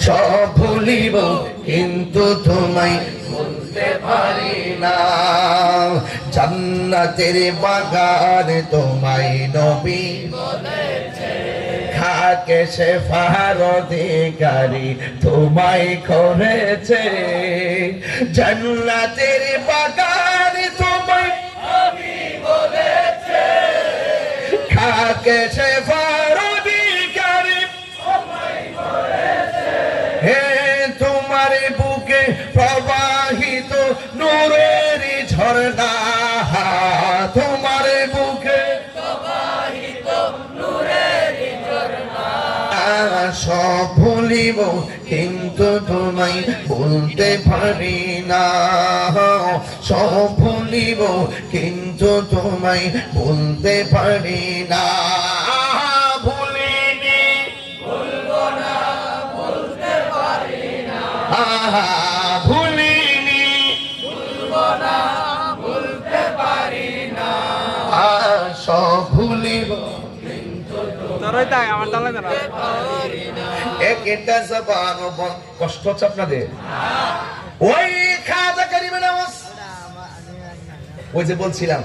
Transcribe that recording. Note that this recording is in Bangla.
সব ভুলিব কিন্তু তোমায় ভুলতে পারি না। জান্নাতের বাগান তোমায় নবী বলেছে, খাকে শেফার অধিকারী তোমায় করেছে। জান্নাতের বাগান তোমায় নবী বলেছে, খাকে শেফার অধিকারী তোমায় করেছে। হে তোমার বুকে প্রবাহিত নূরের ঝর্ণা, তোমার বুকে প্রবাহিত নূরের ঝর্ণা। সব ভুলিব কিন্তু তোমায় ভুলতে পারি না। সব ভুলিব কিন্তু তোমায় ভুলতে পারি না। ভুলিনি, ভুলবো না, ভুলতে পারি না। ভুলিনি, ভুলবো না, ভুলতে পারি না। সব ভুলিব কষ্ট হচ্ছে আপনাদের? ওই খাজা কারিমের আওয়াজ, ওই যে বলছিলাম